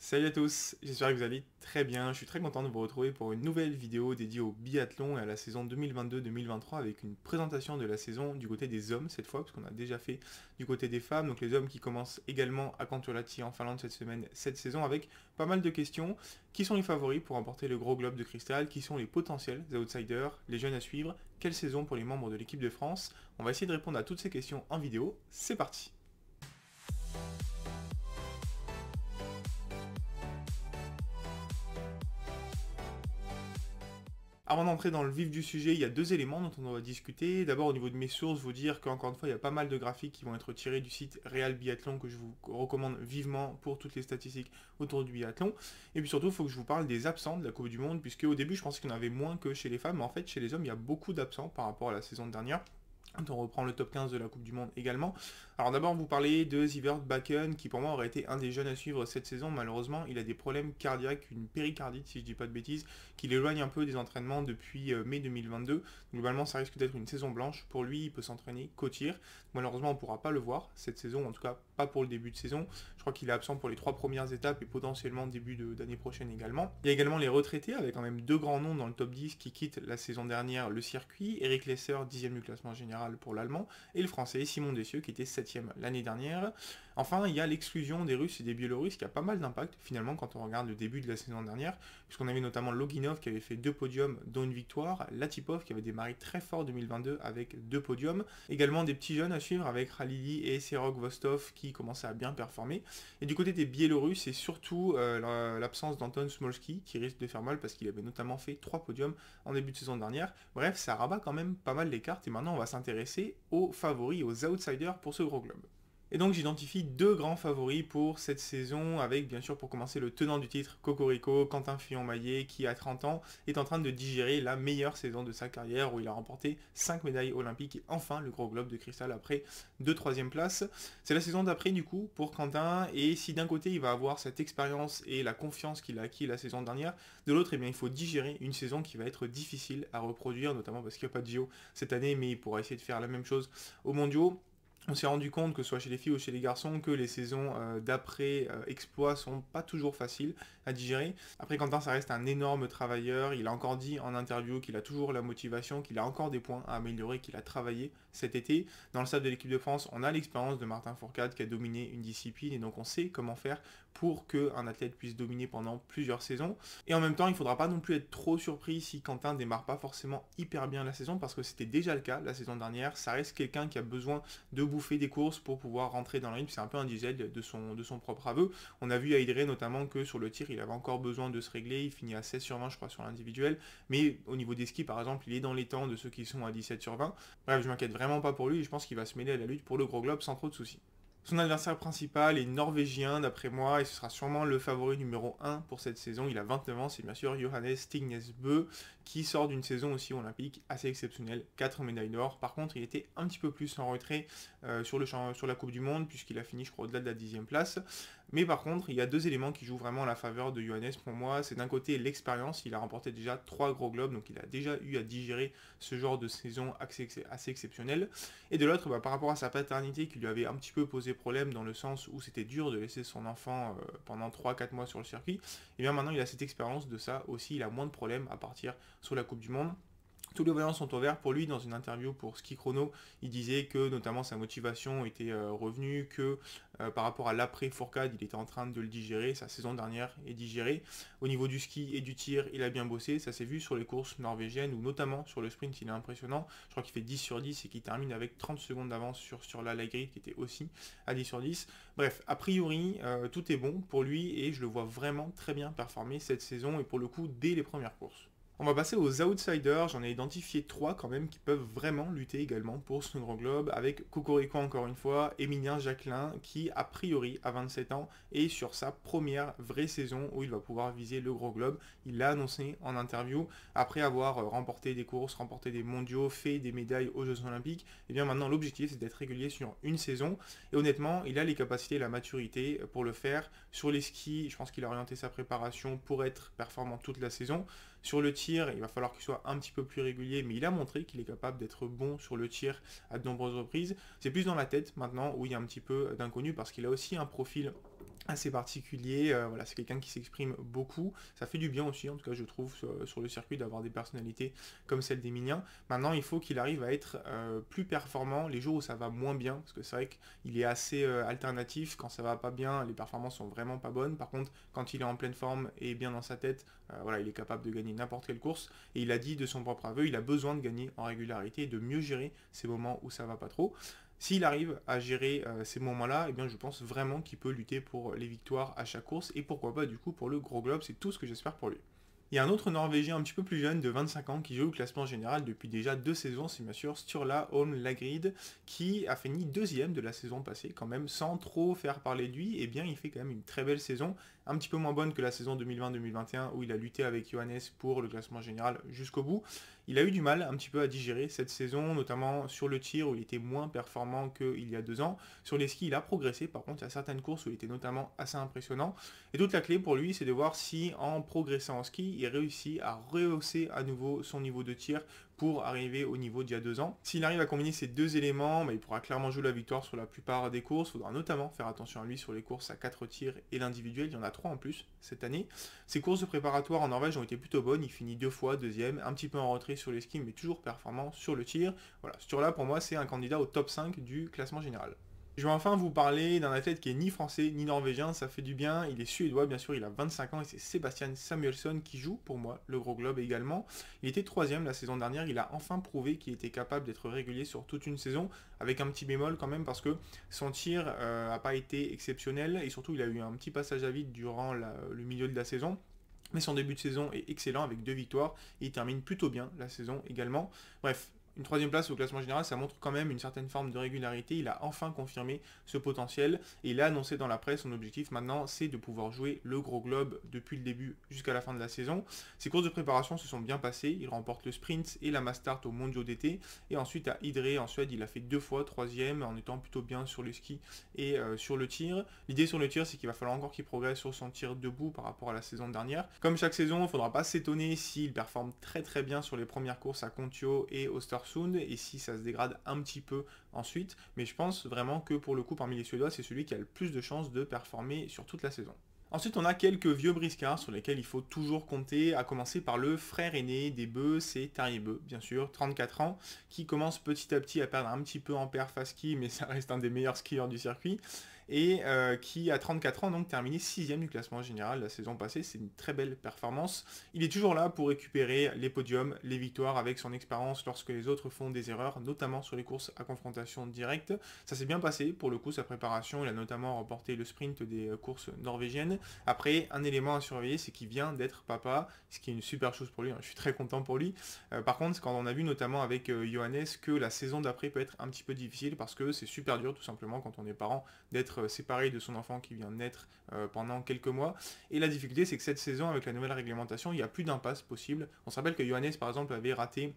Salut à tous, j'espère que vous allez très bien. Je suis très content de vous retrouver pour une nouvelle vidéo dédiée au biathlon et à la saison 2022-2023 avec une présentation de la saison du côté des hommes cette fois, parce qu'on a déjà fait du côté des femmes. Donc les hommes qui commencent également à Kontiolahti en Finlande cette semaine, cette saison, avec pas mal de questions. Qui sont les favoris pour remporter le gros globe de cristal? Qui sont les potentiels outsiders, les jeunes à suivre? Quelle saison pour les membres de l'équipe de France? On va essayer de répondre à toutes ces questions en vidéo. C'est parti! Avant d'entrer dans le vif du sujet, il y a deux éléments dont on va discuter. D'abord, au niveau de mes sources, vous dire qu'encore une fois, il y a pas mal de graphiques qui vont être tirés du site Real Biathlon que je vous recommande vivement pour toutes les statistiques autour du biathlon. Et puis surtout, il faut que je vous parle des absents de la Coupe du Monde, puisque au début, je pensais qu'il y en avait moins que chez les femmes, mais en fait, chez les hommes, il y a beaucoup d'absents par rapport à la saison dernière. On reprend le top 15 de la Coupe du Monde également. Alors d'abord, vous parlez de Sivert Bakken, qui pour moi aurait été un des jeunes à suivre cette saison. Malheureusement, il a des problèmes cardiaques, une péricardite si je dis pas de bêtises, qui l'éloigne un peu des entraînements depuis mai 2022. Globalement, ça risque d'être une saison blanche. Pour lui, il peut s'entraîner qu'au tir. Malheureusement, on ne pourra pas le voir cette saison, en tout cas pas pour le début de saison. Je crois qu'il est absent pour les 3 premières étapes et potentiellement début d'année prochaine également. Il y a également les retraités, avec quand même 2 grands noms dans le top 10 qui quittent la saison dernière le circuit. Eric Lesser, 10e du classement général pour l'allemand, et le français Simon Dessieux qui était 7e l'année dernière. Enfin, il y a l'exclusion des Russes et des Biélorusses qui a pas mal d'impact finalement quand on regarde le début de la saison dernière, puisqu'on avait notamment Loginov qui avait fait 2 podiums dont une victoire, Latipov qui avait démarré très fort 2022 avec 2 podiums, également des petits jeunes à suivre avec Khalili et Serok Vostov qui commençaient à bien performer. Et du côté des Biélorusses, c'est surtout l'absence d'Anton Smolski qui risque de faire mal parce qu'il avait notamment fait 3 podiums en début de saison dernière. Bref, ça rabat quand même pas mal les cartes et maintenant on va s'intéresser aux favoris, aux outsiders pour ce gros globe. Et donc j'identifie 2 grands favoris pour cette saison, avec bien sûr pour commencer le tenant du titre, Cocorico, Quentin Fillon-Maillet, qui à 30 ans est en train de digérer la meilleure saison de sa carrière, où il a remporté 5 médailles olympiques et enfin le gros globe de cristal après 2 troisième places. C'est la saison d'après du coup pour Quentin, et si d'un côté il va avoir cette expérience et la confiance qu'il a acquis la saison dernière, de l'autre eh bien, il faut digérer une saison qui va être difficile à reproduire, notamment parce qu'il n'y a pas de JO cette année, mais il pourra essayer de faire la même chose aux mondiaux. On s'est rendu compte, que ce soit chez les filles ou chez les garçons, que les saisons d'après exploits sont pas toujours faciles à digérer. Après, Quentin, ça reste un énorme travailleur. Il a encore dit en interview qu'il a toujours la motivation, qu'il a encore des points à améliorer, qu'il a travaillé cet été. Dans le staff de l'équipe de France, on a l'expérience de Martin Fourcade qui a dominé une discipline et donc on sait comment faire pour qu'un athlète puisse dominer pendant plusieurs saisons. Et en même temps, il ne faudra pas non plus être trop surpris si Quentin démarre pas forcément hyper bien la saison, parce que c'était déjà le cas la saison dernière. Ça reste quelqu'un qui a besoin de bouffer des courses pour pouvoir rentrer dans le rythme. C'est un peu un diesel de son propre aveu. On a vu à Idré notamment que sur le tir, il avait encore besoin de se régler. Il finit à 16 sur 20, je crois, sur l'individuel. Mais au niveau des skis, par exemple, il est dans les temps de ceux qui sont à 17 sur 20. Bref, je m'inquiète vraiment pas pour lui et je pense qu'il va se mêler à la lutte pour le gros globe sans trop de soucis. Son adversaire principal est norvégien d'après moi et ce sera sûrement le favori numéro 1 pour cette saison. Il a 29 ans, c'est bien sûr Johannes Tingnesbø qui sort d'une saison aussi olympique assez exceptionnelle, 4 médailles d'or. Par contre, il était un petit peu plus en retrait sur la Coupe du Monde puisqu'il a fini je crois au-delà de la 10e place. Mais par contre, il y a 2 éléments qui jouent vraiment en la faveur de Johannes pour moi. C'est d'un côté l'expérience, il a remporté déjà 3 gros globes, donc il a déjà eu à digérer ce genre de saison assez exceptionnelle. Et de l'autre, par rapport à sa paternité qui lui avait un petit peu posé problème dans le sens où c'était dur de laisser son enfant pendant 3-4 mois sur le circuit, et bien maintenant il a cette expérience de ça aussi, il a moins de problèmes à partir sur la Coupe du Monde. Tous les voyants sont au vert pour lui. Dans une interview pour Ski Chrono, il disait que notamment sa motivation était revenue, que par rapport à l'après Fourcade, il était en train de le digérer, sa saison dernière est digérée. Au niveau du ski et du tir, il a bien bossé, ça s'est vu sur les courses norvégiennes, ou notamment sur le sprint, il est impressionnant. Je crois qu'il fait 10 sur 10 et qu'il termine avec 30 secondes d'avance sur la Grid qui était aussi à 10 sur 10. Bref, a priori, tout est bon pour lui et je le vois vraiment très bien performer cette saison et pour le coup dès les premières courses. On va passer aux outsiders, j'en ai identifié 3 quand même qui peuvent vraiment lutter également pour ce gros globe, avec Cocorico encore une fois, Émilien Jacquelin qui a priori à 27 ans est sur sa première vraie saison où il va pouvoir viser le gros globe. Il l'a annoncé en interview, après avoir remporté des courses, remporté des mondiaux, fait des médailles aux Jeux Olympiques, et bien maintenant l'objectif c'est d'être régulier sur une saison, et honnêtement il a les capacités et la maturité pour le faire. Sur les skis, je pense qu'il a orienté sa préparation pour être performant toute la saison. Sur le tir, il va falloir qu'il soit un petit peu plus régulier, mais il a montré qu'il est capable d'être bon sur le tir à de nombreuses reprises. C'est plus dans la tête maintenant où il y a un petit peu d'inconnu parce qu'il a aussi un profil assez particulier. Voilà, c'est quelqu'un qui s'exprime beaucoup. Ça fait du bien aussi, en tout cas, je trouve, sur le circuit, d'avoir des personnalités comme celle d'Emilien. Maintenant, il faut qu'il arrive à être plus performant les jours où ça va moins bien, parce que c'est vrai qu'il est assez alternatif. Quand ça va pas bien, les performances sont vraiment pas bonnes. Par contre, quand il est en pleine forme et bien dans sa tête, voilà, il est capable de gagner n'importe quelle course. Et il a dit de son propre aveu, il a besoin de gagner en régularité et de mieux gérer ces moments où ça va pas trop. S'il arrive à gérer ces moments-là, eh bien, je pense vraiment qu'il peut lutter pour les victoires à chaque course et pourquoi pas du coup pour le gros globe, c'est tout ce que j'espère pour lui. Il y a un autre Norvégien un petit peu plus jeune, de 25 ans, qui joue au classement général depuis déjà 2 saisons, c'est bien sûr Sturla Holm Lagrid, qui a fini deuxième de la saison passée, quand même, sans trop faire parler de lui. Eh bien, il fait quand même une très belle saison, un petit peu moins bonne que la saison 2020-2021, où il a lutté avec Johannes pour le classement général jusqu'au bout. Il a eu du mal un petit peu à digérer cette saison, notamment sur le tir, où il était moins performant qu'il y a 2 ans. Sur les skis, il a progressé, par contre, il y a certaines courses où il était notamment assez impressionnant. Et toute la clé pour lui, c'est de voir si, en progressant en ski, il réussit à rehausser à nouveau son niveau de tir pour arriver au niveau d'il y a 2 ans. S'il arrive à combiner ces deux éléments, bah, il pourra clairement jouer la victoire sur la plupart des courses. Il faudra notamment faire attention à lui sur les courses à 4 tirs et l'individuel. Il y en a 3 en plus cette année. Ses courses de préparatoire en Norvège ont été plutôt bonnes. Il finit 2 fois, deuxième, un petit peu en retrait sur les skis, mais toujours performant sur le tir. Voilà, ce tir-là, pour moi, c'est un candidat au top 5 du classement général. Je vais enfin vous parler d'un athlète qui est ni français ni norvégien, ça fait du bien, il est suédois bien sûr, il a 25 ans et c'est Sebastian Samuelsson qui joue pour moi le gros globe également. Il était troisième la saison dernière, il a enfin prouvé qu'il était capable d'être régulier sur toute une saison, avec un petit bémol quand même parce que son tir n'a pas été exceptionnel et surtout il a eu un petit passage à vide durant le milieu de la saison. Mais son début de saison est excellent avec 2 victoires et il termine plutôt bien la saison également. Bref, une troisième place au classement général, ça montre quand même une certaine forme de régularité. Il a enfin confirmé ce potentiel et il a annoncé dans la presse son objectif maintenant, c'est de pouvoir jouer le gros globe depuis le début jusqu'à la fin de la saison. Ses courses de préparation se sont bien passées. Il remporte le sprint et la mass start aux mondiaux d'été. Et ensuite à Idre en Suède, il a fait 2 fois troisième en étant plutôt bien sur le ski et sur le tir. L'idée sur le tir, c'est qu'il va falloir encore qu'il progresse sur son tir debout par rapport à la saison dernière. Comme chaque saison, il ne faudra pas s'étonner s'il performe très très bien sur les premières courses à Kontio et Östersund et si ça se dégrade un petit peu ensuite. Mais je pense vraiment que pour le coup, parmi les Suédois, c'est celui qui a le plus de chances de performer sur toute la saison. Ensuite, on a quelques vieux briscards sur lesquels il faut toujours compter, à commencer par le frère aîné des Beu, c'est Terje Beu, bien sûr, 34 ans, qui commence petit à petit à perdre un petit peu en perf à ski, mais ça reste un des meilleurs skieurs du circuit, et qui a 34 ans donc terminé 6ème du classement général la saison passée, c'est une très belle performance. Il est toujours là pour récupérer les podiums, les victoires avec son expérience lorsque les autres font des erreurs, notamment sur les courses à confrontation directe. Ça s'est bien passé pour le coup sa préparation, il a notamment remporté le sprint des courses norvégiennes. Après, un élément à surveiller, c'est qu'il vient d'être papa, ce qui est une super chose pour lui, hein. Je suis très content pour lui. Par contre, quand on a vu notamment avec Johannes que la saison d'après peut être un petit peu difficile parce que c'est super dur tout simplement quand on est parent d'être séparé de son enfant qui vient de naître pendant quelques mois. Et la difficulté, c'est que cette saison, avec la nouvelle réglementation, il n'y a plus d'impasse possible. On se rappelle que Johannes, par exemple, avait raté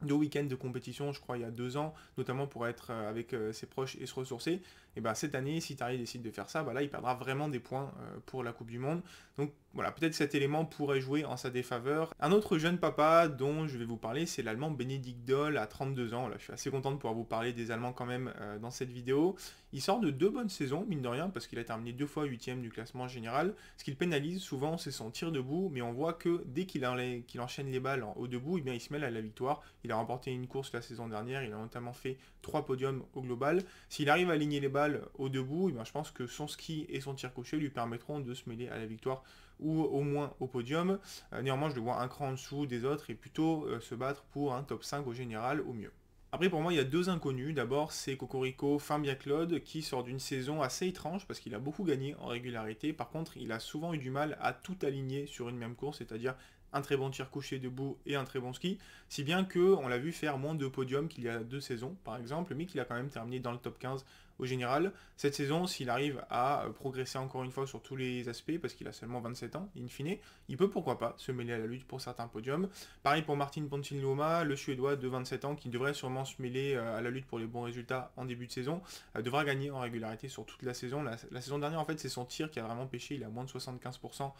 2 week-ends de compétition, je crois, il y a 2 ans, notamment pour être avec ses proches et se ressourcer. Et ben cette année, si Terje décide de faire ça, bah là, il perdra vraiment des points pour la Coupe du Monde. Donc voilà, peut-être cet élément pourrait jouer en sa défaveur. Un autre jeune papa dont je vais vous parler, c'est l'Allemand Benedikt Doll à 32 ans. Là, je suis assez content de pouvoir vous parler des Allemands quand même dans cette vidéo. Il sort de 2 bonnes saisons, mine de rien, parce qu'il a terminé 2 fois 8ème du classement général. Ce qui le pénalise souvent, c'est son tir debout, mais on voit que dès qu'il enchaîne les balles en haut debout, eh bien, il se mêle à la victoire. Il a remporté une course la saison dernière, il a notamment fait 3 podiums au global. S'il arrive à aligner les balles au debout, eh bien, je pense que son ski et son tir couché lui permettront de se mêler à la victoire ou au moins au podium. Néanmoins, je le vois un cran en dessous des autres et plutôt se battre pour un top 5 au général au mieux. Après, pour moi, il y a 2 inconnus. D'abord, c'est Cocorico Fabien-Claude qui sort d'une saison assez étrange parce qu'il a beaucoup gagné en régularité. Par contre, il a souvent eu du mal à tout aligner sur une même course, c'est-à-dire un très bon tir couché debout et un très bon ski, si bien qu'on l'a vu faire moins de podiums qu'il y a 2 saisons, par exemple, mais qu'il a quand même terminé dans le top 15 au général. Cette saison, s'il arrive à progresser encore une fois sur tous les aspects, parce qu'il a seulement 27 ans, in fine, il peut pourquoi pas se mêler à la lutte pour certains podiums. Pareil pour Martin Ponsiluoma, le Suédois de 27 ans, qui devrait sûrement se mêler à la lutte pour les bons résultats en début de saison, devra gagner en régularité sur toute la saison. La saison dernière, en fait, c'est son tir qui a vraiment pêché, il a moins de 75%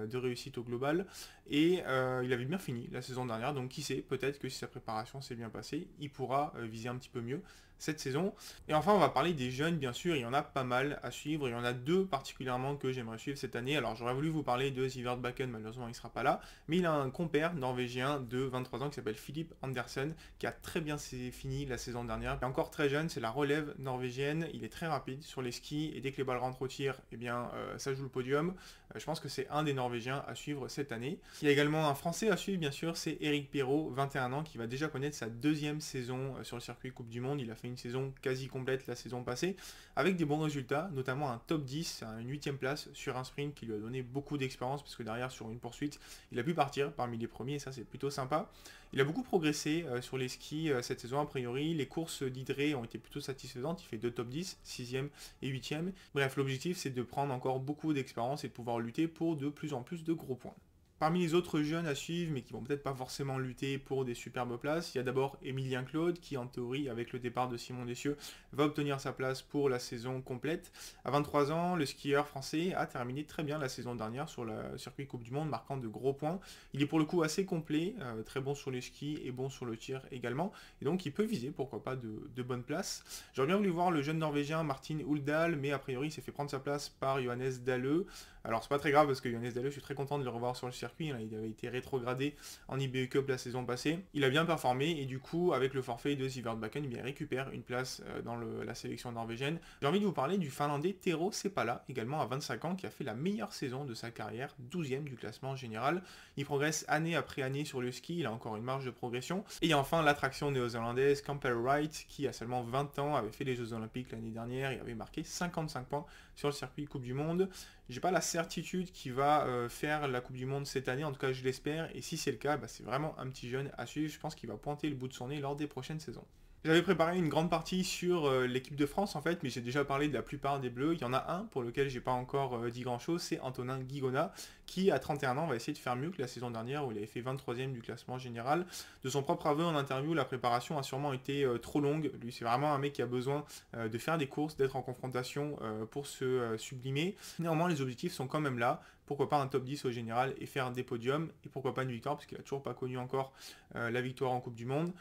de réussite au global, et il avait bien fini la saison dernière, donc qui sait, peut-être que si sa préparation s'est bien passée, il pourra viser un petit peu mieux. cette saison. Et enfin, on va parler des jeunes, bien sûr, il y en a pas mal à suivre, il y en a deux particulièrement que j'aimerais suivre cette année. Alors j'aurais voulu vous parler de Sivert Bakken, malheureusement il sera pas là, mais il a un compère norvégien de 23 ans qui s'appelle Philippe Andersen, qui a très bien fini la saison dernière. Il est encore très jeune, c'est la relève norvégienne, il est très rapide sur les skis, et dès que les balles rentrent au tir, eh bien ça joue le podium. Je pense que c'est un des Norvégiens à suivre cette année. Il y a également un Français à suivre, bien sûr, c'est Eric Perrault, 21 ans, qui va déjà connaître sa deuxième saison sur le circuit Coupe du Monde. Il a fait une saison quasi complète la saison passée, avec des bons résultats, notamment un top 10, une 8ème place sur un sprint qui lui a donné beaucoup d'expérience, parce que derrière, sur une poursuite, il a pu partir parmi les premiers, et ça c'est plutôt sympa. Il a beaucoup progressé sur les skis cette saison, a priori. Les courses d'Hydré ont été plutôt satisfaisantes. Il fait 2 top 10, 6ème et 8ème. Bref, l'objectif c'est de prendre encore beaucoup d'expérience et de pouvoir lutter pour de plus en plus de gros points. Parmi les autres jeunes à suivre, mais qui vont peut-être pas forcément lutter pour des superbes places, il y a d'abord Emilien Claude, qui en théorie, avec le départ de Simon Dessieux, va obtenir sa place pour la saison complète. À 23 ans, le skieur français a terminé très bien la saison dernière sur le circuit Coupe du Monde, marquant de gros points. Il est pour le coup assez complet, très bon sur les skis et bon sur le tir également, et donc il peut viser, pourquoi pas, de bonnes places. J'aurais bien voulu voir le jeune Norvégien Martin Uldal, mais a priori il s'est fait prendre sa place par Johannes Dalle. Alors c'est pas très grave parce que Johannes Dalle, je suis très content de le revoir sur le circuit, il avait été rétrogradé en IBU Cup la saison passée. Il a bien performé et du coup avec le forfait de Sivert Bakken, il récupère une place dans la sélection norvégienne. J'ai envie de vous parler du Finlandais Tero Sepala, également à 25 ans, qui a fait la meilleure saison de sa carrière, 12ème du classement général. Il progresse année après année sur le ski, il a encore une marge de progression. Et enfin l'attraction néo-zélandaise Campbell Wright, qui a seulement 20 ans, avait fait les Jeux Olympiques l'année dernière et avait marqué 55 points sur le circuit Coupe du Monde. J'ai pas la certitude qu'il va faire la Coupe du Monde cette année, en tout cas je l'espère, et si c'est le cas, c'est vraiment un petit jeune à suivre, je pense qu'il va pointer le bout de son nez lors des prochaines saisons. J'avais préparé une grande partie sur l'équipe de France en fait, mais j'ai déjà parlé de la plupart des Bleus. Il y en a un pour lequel j'ai pas encore dit grand chose, c'est Antonin Guigona, qui à 31 ans va essayer de faire mieux que la saison dernière où il avait fait 23ème du classement général. De son propre aveu en interview, la préparation a sûrement été trop longue. Lui, c'est vraiment un mec qui a besoin de faire des courses, d'être en confrontation pour se sublimer. Néanmoins, les objectifs sont quand même là. Pourquoi pas un top 10 au général et faire des podiums, et pourquoi pas une victoire, parce qu'il a toujours pas connu encore la victoire en Coupe du Monde.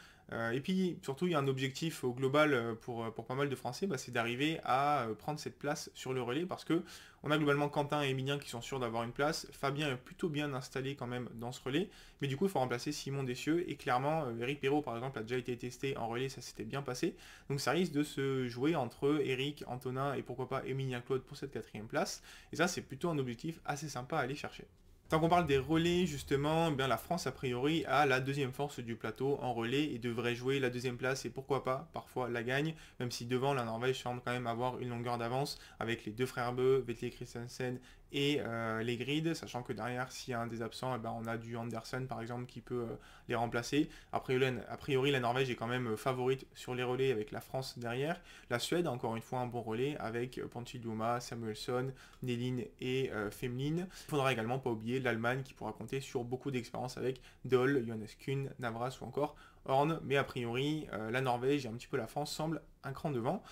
Et puis surtout il y a un objectif au global pour pas mal de Français, c'est d'arriver à prendre cette place sur le relais, parce que on a globalement Quentin et Emilien qui sont sûrs d'avoir une place, Fabien est plutôt bien installé quand même dans ce relais, mais du coup il faut remplacer Simon Dessieux, et clairement Eric Perrault par exemple a déjà été testé en relais, ça s'était bien passé, donc ça risque de se jouer entre Eric, Antonin et pourquoi pas Emilien Claude pour cette 4ème place, et ça c'est plutôt un objectif assez sympa à aller chercher. Tant qu'on parle des relais, justement, la France, a priori, a la deuxième force du plateau en relais et devrait jouer la deuxième place et pourquoi pas, parfois, la gagne, même si devant, la Norvège semble quand même avoir une longueur d'avance avec les deux frères Bø, Vetle Christensen et les grids, sachant que derrière, s'il y a un des absents, on a du Andersen, par exemple, qui peut les remplacer. A priori, la Norvège est quand même favorite sur les relais avec la France derrière. La Suède a encore une fois un bon relais avec Pontiljuma, Samuelsson, Nelin et Femlin. Il faudra également pas oublier l'Allemagne qui pourra compter sur beaucoup d'expérience avec Doll, Johannes Kuhn, Navras ou encore Horn, mais a priori la Norvège et un petit peu la France semblent un cran devant.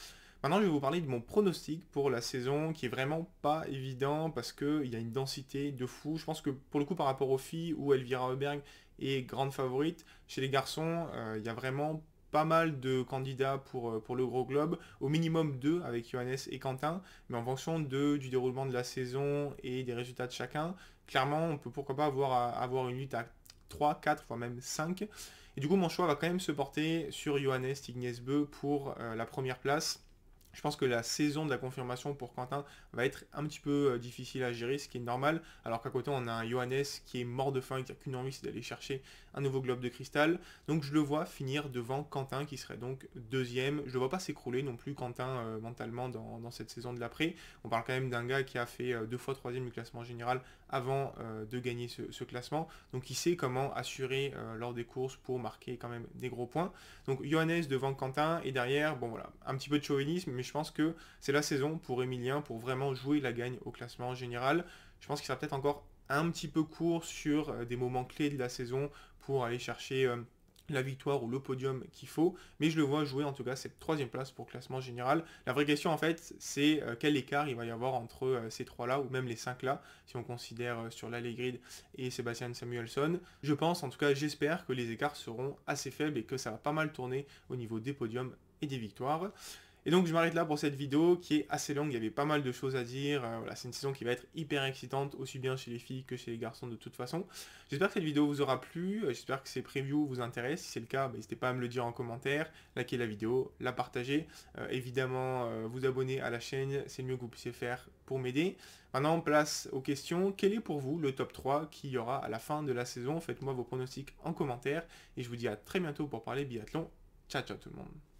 Maintenant, je vais vous parler de mon pronostic pour la saison qui est vraiment pas évident parce qu'il y a une densité de fou. Je pense que pour le coup, par rapport aux filles où Elvira Heuberg est grande favorite, chez les garçons, il y a vraiment pas mal de candidats pour le gros globe, au minimum 2 avec Johannes et Quentin, mais en fonction du déroulement de la saison et des résultats de chacun, clairement, on peut pourquoi pas avoir une lutte à 3, 4, voire même 5. Et du coup, mon choix va quand même se porter sur Johannes Tignesbø pour la première place. Je pense que la saison de la confirmation pour Quentin va être un petit peu difficile à gérer, ce qui est normal, alors qu'à côté on a un Johannes qui est mort de faim et qui n'a qu'une envie, c'est d'aller chercher un nouveau globe de cristal. Donc je le vois finir devant Quentin qui serait donc deuxième. Je ne le vois pas s'écrouler non plus Quentin mentalement dans cette saison de l'après. On parle quand même d'un gars qui a fait 2 fois 3ème du classement général avant de gagner ce classement. Donc il sait comment assurer lors des courses pour marquer quand même des gros points. Donc Johannes devant Quentin et derrière, bon voilà, un petit peu de chauvinisme, mais je pense que c'est la saison pour Emilien pour vraiment jouer la gagne au classement général. Je pense qu'il sera peut-être encore un petit peu court sur des moments clés de la saison pour aller chercher la victoire ou le podium qu'il faut, mais je le vois jouer en tout cas cette 3ème place pour classement général. La vraie question en fait c'est quel écart il va y avoir entre ces 3 là ou même les 5 là si on considère sur l'Allegrid et Sebastian Samuelsson. Je pense, en tout cas j'espère que les écarts seront assez faibles et que ça va pas mal tourner au niveau des podiums et des victoires. Et donc je m'arrête là pour cette vidéo qui est assez longue, il y avait pas mal de choses à dire, voilà, c'est une saison qui va être hyper excitante, aussi bien chez les filles que chez les garçons de toute façon. J'espère que cette vidéo vous aura plu, j'espère que ces previews vous intéressent, si c'est le cas, n'hésitez pas à me le dire en commentaire, likez la vidéo, la partager, évidemment vous abonner à la chaîne, c'est le mieux que vous puissiez faire pour m'aider. Maintenant, place aux questions, quel est pour vous le top 3 qu'il y aura à la fin de la saison? Faites-moi vos pronostics en commentaire, et je vous dis à très bientôt pour parler biathlon. Ciao ciao tout le monde.